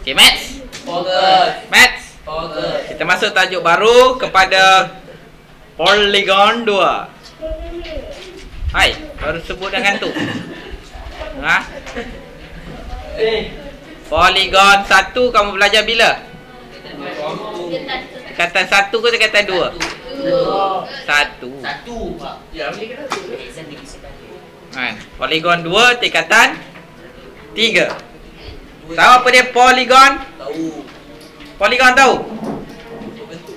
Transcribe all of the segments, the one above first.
Okay, Maths. Fokus. Maths. Fokus. Kita masuk tajuk baru kepada Polygon 2. Hai, baru sebut dah ngantuk. Ha? Polygon 1 kamu belajar bila? Tingkatan 1 ke tingkatan 2? 1. Pak. Ya, boleh kata. Kan? Polygon 2 tingkatan 3. Tahu apa dia polygon? Tahu. Polygon tahu? Bentuk.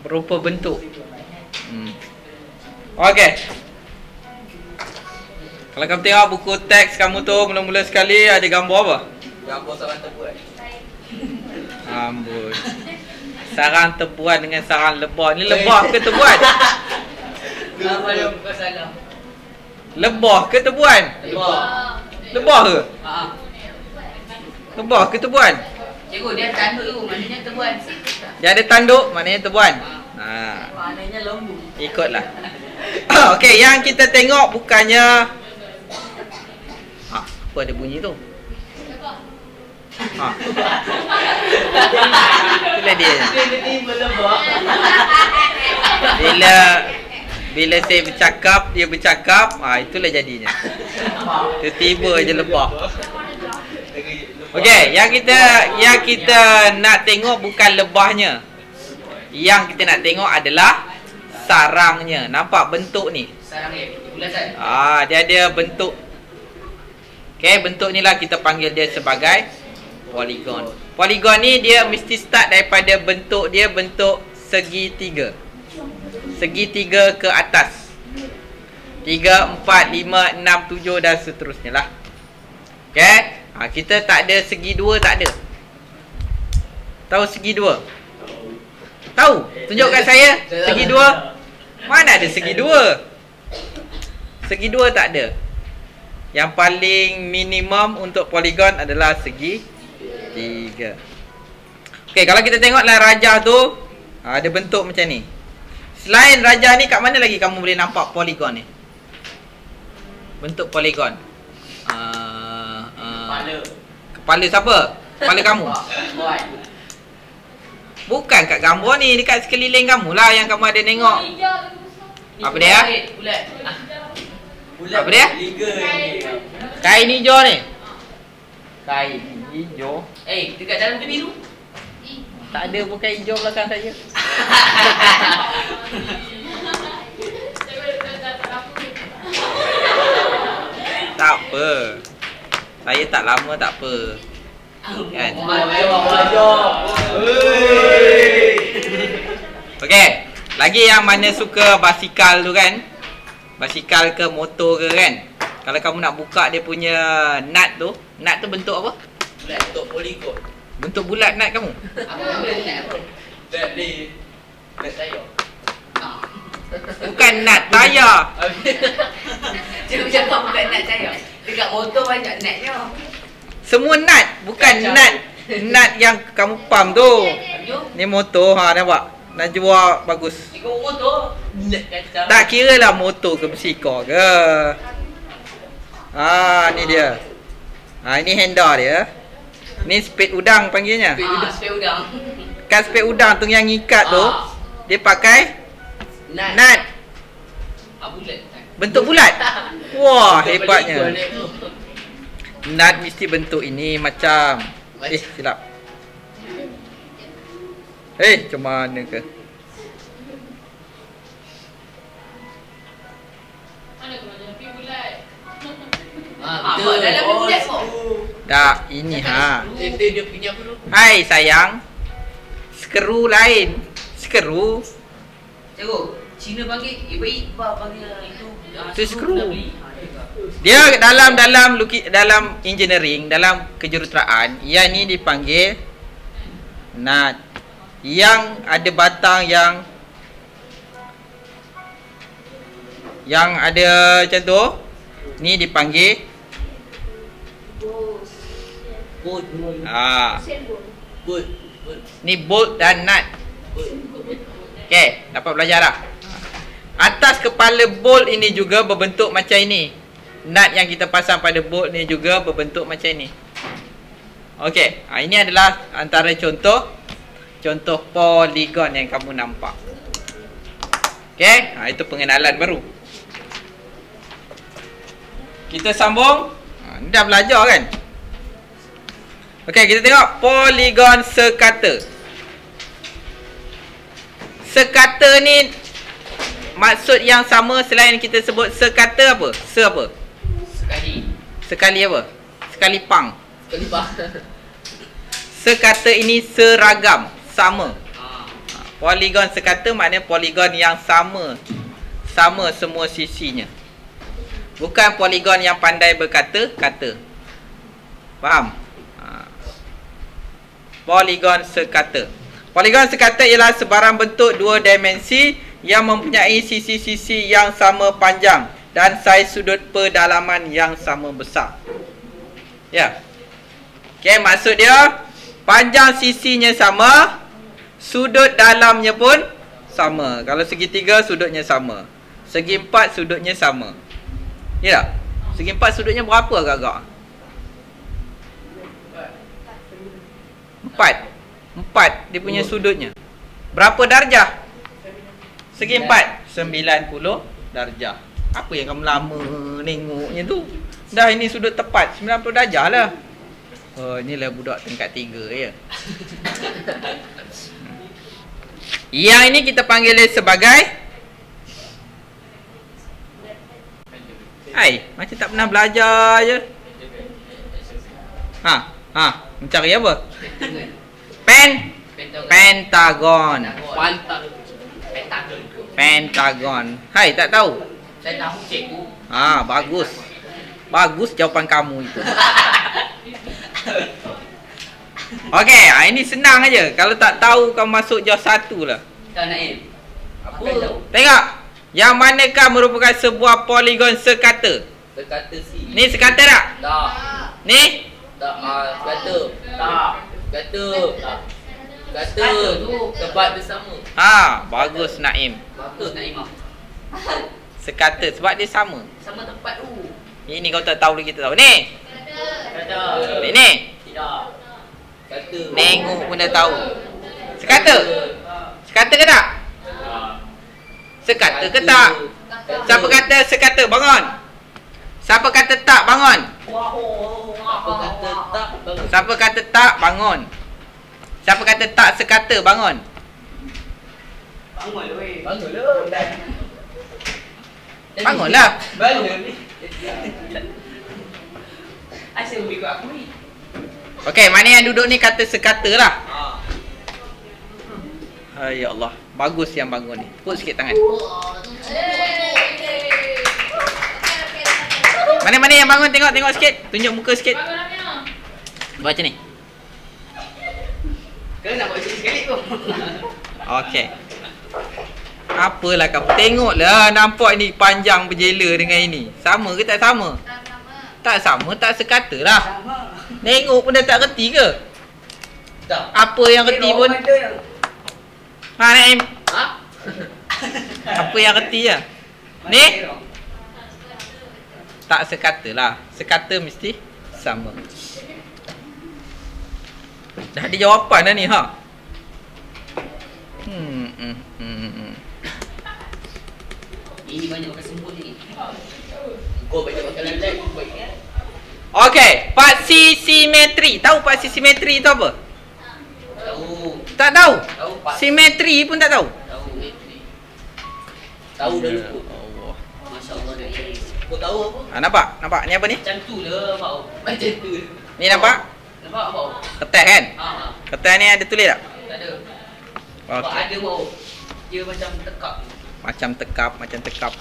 Berupa bentuk. Okey. Kalau kamu tengok buku teks kamu tu mula-mula sekali ada gambar apa? Gambar sarang terbuat. Amboi. Sarang tebuan dengan sarang lebah. Ni lebah ke tebuan? Apa yang bukan salah? Lebah ke tebuan? Lebah. Lebah ke? Ha. Lebah ke tebuan? Cikgu dia tanduk tu maknanya terbuat. Dia ada tanduk maknanya tebuan. Ha, Maknanya lembu. ikutlah. Okey, yang kita tengok bukannya apa ada bunyi tu? Itulah dia. Tiba-tiba lebah. Bila saya bercakap, dia bercakap, itulah jadinya. Tiba-tiba je lebah. Okey, yang kita nak tengok bukan lebahnya. Yang kita nak tengok adalah sarangnya. Nampak bentuk ni? Sarang dia bulatan. Dia ada bentuk. Okey, bentuk ni lah kita panggil dia sebagai polygon. Polygon ni dia mesti start daripada bentuk dia bentuk segitiga. Segitiga ke atas. 3, 4, 5, 6, 7 dan seterusnya lah. Okey, kita tak ada segi dua, tak ada. Tahu segi dua? Tahu? Tunjuk kat saya segi dua. Mana ada segi dua? Segi dua tak ada. Yang paling minimum untuk polygon adalah segi 3. Okey, kalau kita tengoklah rajah tu ada bentuk macam ni. Selain rajah ni, kat mana lagi kamu boleh nampak polygon ni? Bentuk polygon. Kepala. Kepala siapa? Kepala kamu? Bukan kat gambar ni, dekat sekeliling kamu lah yang kamu ada tengok. Apa dia? Bulat. Apa dia? Liga ni. Kain hijau ni. Kain hijau. Dekat dalam tu biru. Tak ada bukan hijau belakang saya. Tak apa. Saya tak lama tak apa. Kan? Okey, lagi yang mana suka basikal tu kan? Basikal ke motor ke kan? Kalau kamu nak buka dia punya nut tu bentuk apa? Bulat untuk polygon. Bentuk bulat nut kamu? Apa nut apa? Nut ni. Nut saya. Bukan nut tayar. Cikgu cakap bukan nut saya. Dekat motor banyak nutnya. Semua nut, bukan nut. Nut yang kamu pump tu. Ni motor, nampak? Nak jual bagus. Cikgu motor. Nut kacau. Tak kira lah motor ke bersikar ke. Ni dia. Ini handle dia. Ni spade udang panggilnya. Spade udang. Kan spade udang tu yang ikat tu, dia pakai nut. Bulat. Bentuk bulat. Wah, Bentuk hebatnya. polygon tu. Nut mesti bentuk ini macam silap. Macam mana ke? Dalam dia bulat kok. Tak, ini Dia punya apa tu? Hai sayang. Skru lain. Skru. Cikgu, Cina panggil iba panggil itu. Itu skru. Dia dalam engineering, dalam kejuruteraan, yang ni dipanggil nut. Yang ada batang yang ada macam tu, ni dipanggil bolt. Ni bolt dan nut. Okey, dapat belajar dah. Atas kepala bolt ini juga berbentuk macam ini. Nut yang kita pasang pada bolt ni juga berbentuk macam ini. Okey, ini adalah antara contoh poligon yang kamu nampak. Okey, itu pengenalan baru. Kita sambung. Ni dah belajar kan? Okey, kita tengok poligon sekata. Sekata ni maksud yang sama selain kita sebut sekata apa? Apa? Sekali apa? Sekali pang. Sekata ini seragam, sama. Poligon sekata maknanya poligon yang sama. Sama semua sisinya. Bukan poligon yang pandai berkata-kata. Faham? Poligon sekata. Poligon sekata ialah sebarang bentuk dua dimensi yang mempunyai sisi-sisi yang sama panjang dan saiz sudut pedalaman yang sama besar. Ya. Okey, maksud dia panjang sisinya sama, sudut dalamnya pun sama. Kalau segitiga sudutnya sama. Segi empat sudutnya sama. Ya tak? Segi empat sudutnya berapa agak-agak? Empat dia punya sudutnya. Berapa darjah? Segi empat 90 darjah. Apa yang kamu lama nengoknya tu? Dah ini sudut tepat 90 darjah lah. Oh, inilah budak tingkat 3 ya. Yang ini kita panggil dia sebagai macam tak pernah belajar je. Mencari apa? Pentagon. Pentagon. Tak tahu. Saya tahu cikgu. Bagus. Bagus jawapan kamu itu. Okey, ini senang aja. Kalau tak tahu kamu masuk jawab 1 lah. Tak Naim. Apa? Tengok. Yang manakah merupakan sebuah poligon sekata? Sekata C. Ni sekata tak? Tak. Ni? Tak. Sekata. Tak. Sekata. Tak. Sekata tu tempat bersama. Bagus Naim. Bagus Naim. Sekata sebab dia sama. Sama tempat tu. Ini kau tak tahu lagi, kita tahu. Ni. Sekata. Ni. Tidak. Sekata. Nengok pun dah tahu. Sekata. Sekata ke tak? Sekata ke tak? Siapa kata sekata? Bangun. Siapa kata tak? Bangun. Apa kata tak? Siapa kata tak? Bangun. Siapa kata tak sekata? Bangun. Bangun weh. Bangunlah. Bangunlah. Bangun ni. Asyik ikut aku ni. Okey, mana yang duduk ni kata sekata lah. Ya Allah. Bagus yang bangun ni. Tepuk sikit tangan. Mana-mana yang bangun, tengok sikit. Tunjuk muka sikit. Buat macam ni. Kau nak buat sekali tu. Okey. Apalah kamu. Tengoklah, nampak ni panjang berjela dengan ini. Sama ke tak sama? Tak sama, tak sekata lah. Tengok pun dah tak reti ke? Tak. Apa yang reti pun. Naim. Apa yang reti je? Ni? Tak sekata lah. Sekata mesti sama. Dah ada jawapan dah ni Ini banyak makan semput ni. Kau banyak makan lelai pun baik. Okey, paksi simetri. Tahu paksi simetri tu apa? Tahu. Tak tahu? Tahu pak. Simetri pun tak tahu? Tahu metri. Tahu dah lupa. Allah. Masya-Allah dah. Kau tahu apa? Nampak? Nampak ni apa ni? Macam tu lah, Pak. Macam tu. Ni nampak? Nampak apa? Kertas kan? Ha. Kertas ni ada tulis tak? Tak ada. Okey. Ada Pak. Dia macam tekak. Macam tekap.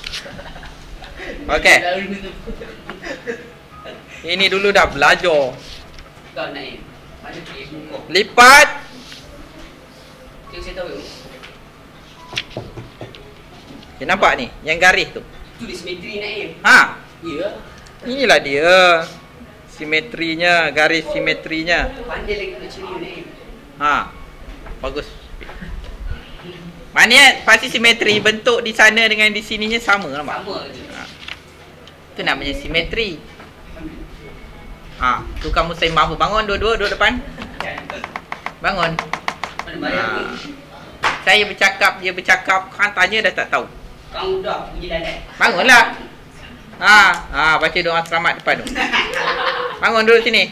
Okey. Ini dulu dah belajar. Kau naik. Mana ilmu kau? Lipat. Tengok saya tahu. Okay, nampak ni? Yang garis tu. Tulis simetri naik. Ya. Inilah dia. Simetrinya, garis simetrinya. Pandai lagi nak cari naik. Bagus. Maknanya pasti simetri, bentuk di sana dengan di sininya sama, nampak? Sama je. Itu namanya simetri. Tu kamu sembang apa? Bangun dua-dua duduk depan. Bangun. Saya bercakap, dia bercakap, kan tanya dah tak tahu. Kau dah pergi dalam. Bangunlah. Baca doa selamat depan tu. Bangun duduk sini.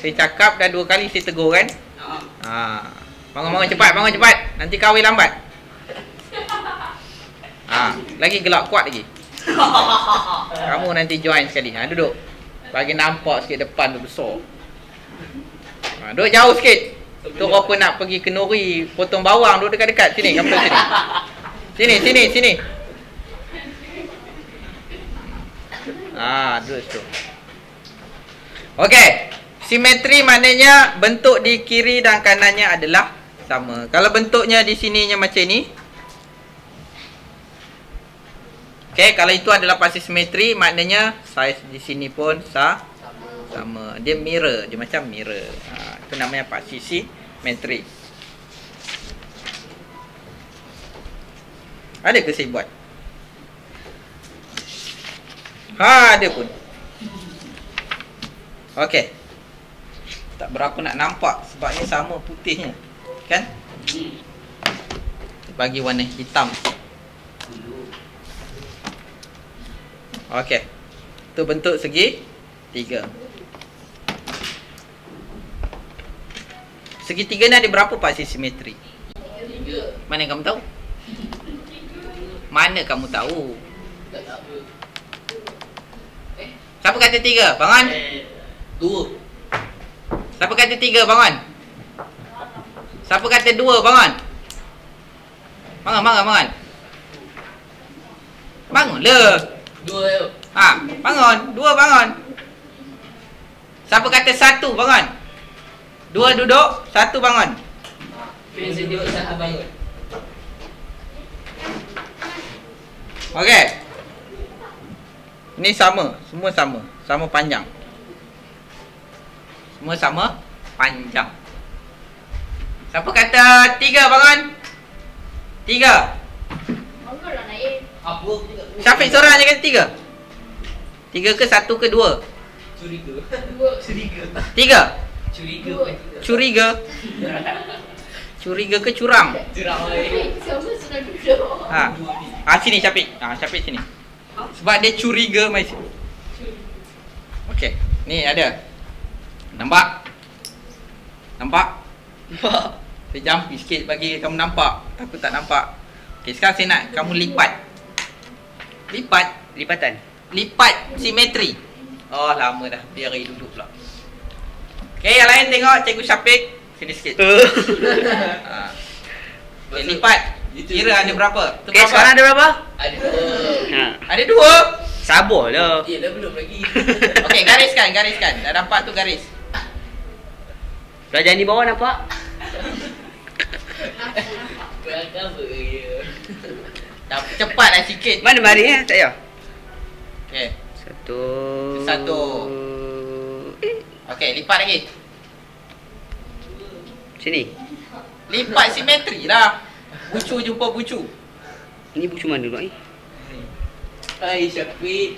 Saya cakap dah 2 kali saya tegur kan. Bangun cepat, bangun cepat. Nanti kahwin lambat. Lagi gelak kuat lagi. Kamu nanti join sekali. Duduk. Bagi nampak sikit depan tu besar. Duduk jauh sikit. Tu apa nak pergi kenduri potong bawang, duduk dekat-dekat sini. Kamu duduk sini. Sini. Duduk situ. Okey. Simetri maknanya bentuk di kiri dan kanannya adalah sama. Kalau bentuknya di sininya macam ni. Okey, kalau itu adalah pasti simetri, maknanya saiz di sini pun sama. Dia mirror, dia macam mirror. Itu namanya pasti simetri. Ada ke saya buat? Ada pun. Okey. Tak berapa nak nampak sebabnya sama putihnya. Kan? Bagi warna hitam. Okey. Tu bentuk segi 3. Segitiga ni ada berapa pasti simetri? 3. Mana kamu tahu? Mana kamu tahu? Tak tahu. Siapa kata 3? Bangun. 2. Siapa kata 3? Bangun. Siapa kata 2? Bangun. Bangun. Bangunlah. 2. Bangun. 2 bangun. Siapa kata 1? Bangun. 2 duduk, 1 bangun. Saya tengok 1 bangun. Okey. Ni sama, semua sama. Sama panjang. Semua sama panjang. Siapa kata 3 bangun? 3. Bangunlah naik. Apa? Syafiq seorang je kata 3. 3 ke 1 ke 2? Curiga. 3. Curiga. Curiga ke curang? Curang. Sama sudah duduk. Sini Syafiq. Syafiq sini. Sebab dia curiga mai sini. Okey. Ni ada. Nampak? Saya jampi sikit bagi kamu nampak. Takut tak nampak. Okey, sekarang saya nak kamu lipat. Lipat simetri. Oh, lama dah. Biar dia duduk pula. Okey, yang lain tengok Cikgu Syafiq. Sini sikit. Okay, lipat. Kira ada berapa? Okey, sekarang ada berapa? Ada 2. Ada 2. Sabarlah. Dah belum lagi. Okey, gariskan. Dah nampak tu garis. Pelajaran di bawah nampak? Belakang apa dia? Cepatlah sikit. Mana mari tak payah. Okey. Satu. Okey, lipat lagi. Sini. Lipat simetri lah. Bucu jumpa bucu. Ini bucu mana dulu ni? Hai Syafiq.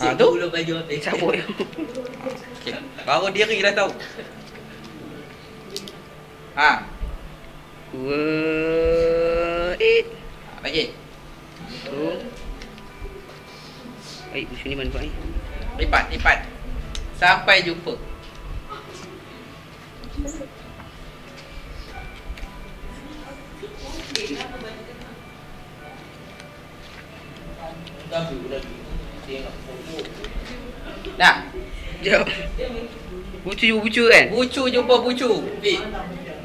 Tu? Belum baju apa? Sabar. Okey. Baru diri dah tahu. 2 Lagi. Tu. Baik, bucu ni mana pula ni? Lipat. Sampai jumpa. Dah. Jom. Bucu jumpa bucu kan? Bucu jumpa bucu. Fik.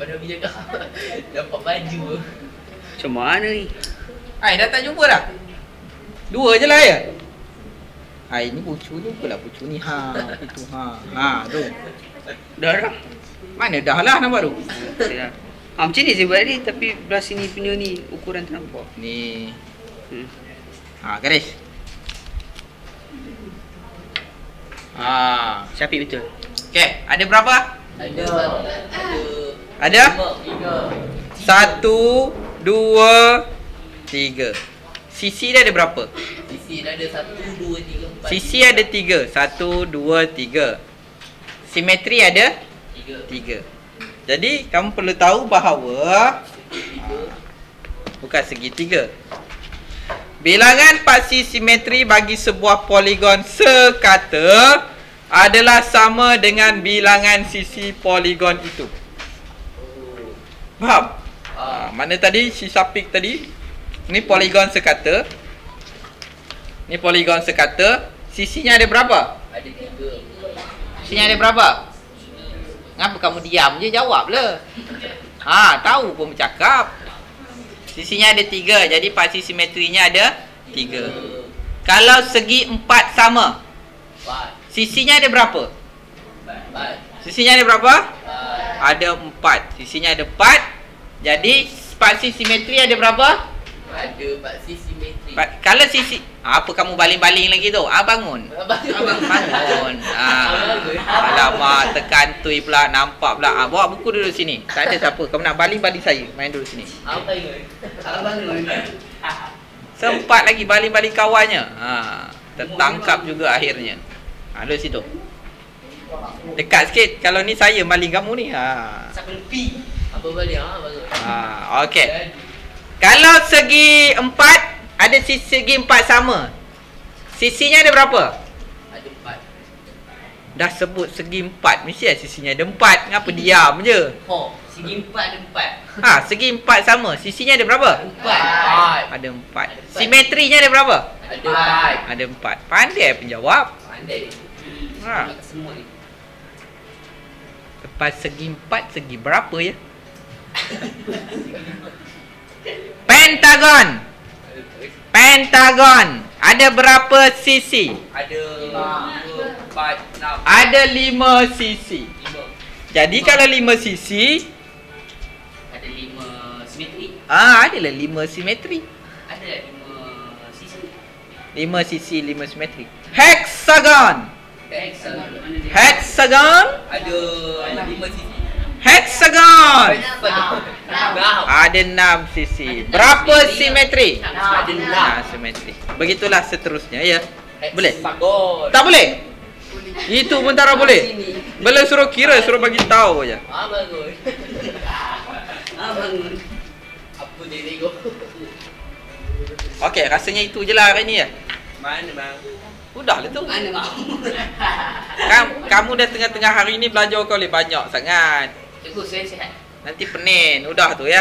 Pada pergi cakap dapat baju. Macam mana ni? Dah tak jumpa dah. 2 je lah ya. Ini bucu jumpa lah bucu ni. Itu tu. Dah. Mana dah lah nampak tu. Macam ni saya buat tadi tapi belah sini punya ni ukuran tak nampak. Ni. Garis. Syafiq betul. Okey, ada berapa? Ada. Ada? 1, 2, 3. Sisi dia ada berapa? Sisi Sisi dah ada 1, 2, 3, 4. Sisi ada 3. 1, 2, 3. Simetri ada 3. Jadi kamu perlu tahu bahawa bukan segitiga. Bilangan paksi simetri bagi sebuah poligon sekata adalah sama dengan bilangan sisi poligon itu. Faham? Mana tadi si Syafiq tadi? Ni poligon sekata. Ni poligon sekata. Sisinya ada berapa? Ada 3. Sisinya ada berapa? Kenapa kamu diam je? Jawablah. Tahu pun bercakap. Sisinya ada 3. Jadi paksi simetrinya ada 3. Kalau segi 4 sama, 4. sisinya ada berapa? 4. Sisinya ada berapa? Ada 4. Sisinya ada 4. Jadi paksi simetri ada berapa? Ada paksi simetri. Kalau sisi apa kamu baling-baling lagi tu? Bangun. Bangun. Alamak, terkantui pula, nampak pula. Bawa buku dulu sini. Tak ada siapa. Kamu nak baling-baling saya. Main dulu sini. Bangun. Sempat lagi baling-baling kawannya. Tertangkap juga akhirnya. Duduk situ. Dekat sikit. Kalau ni saya baling kamu ni. Sampai lebih. Apa balik? Bagus. Okey. Kalau segi 4, ada segi 4 sama. Sisinya ada berapa? Ada 4. Dah sebut segi 4, mesti lah sisinya ada 4. Kenapa diam je? Segi 4 ada 4. Segi 4 sama. Sisinya ada berapa? 4. Ada 4. Simetrinya ada berapa? Ada 4. Ada 4. Pandai penjawab. Pandai. Semua ni. Lepas segi 4, segi berapa ya? Pentagon. Pentagon. Ada berapa sisi? Ada 5, 4, 6. Ada 5 sisi. 5. Jadi kalau 5 sisi, Ada 5 simetri. adalah 5 simetri. Ada 5 sisi. 5 sisi, 5 simetri. Hexagon. Hexagon. Hexagon. Ada 5 sisi. Hexagon. 6. Ada 6 sisi. Berapa simetri? Ada 6. Simetri. Begitulah seterusnya ya. Boleh? Hexagon. Tak boleh? Itu pun tak boleh. Boleh suruh kira, suruh bagi tahu aja. Bagus. Bangun. Apa dia tengok? Okey, rasanya itu je lah hari ni ya. Mana bang? Udahlah tu. Mana mau? Kamu dah tengah-tengah hari ni belajar kau boleh banyak sangat. Cikgu saya sihat. Nanti pening. Udah tu ya.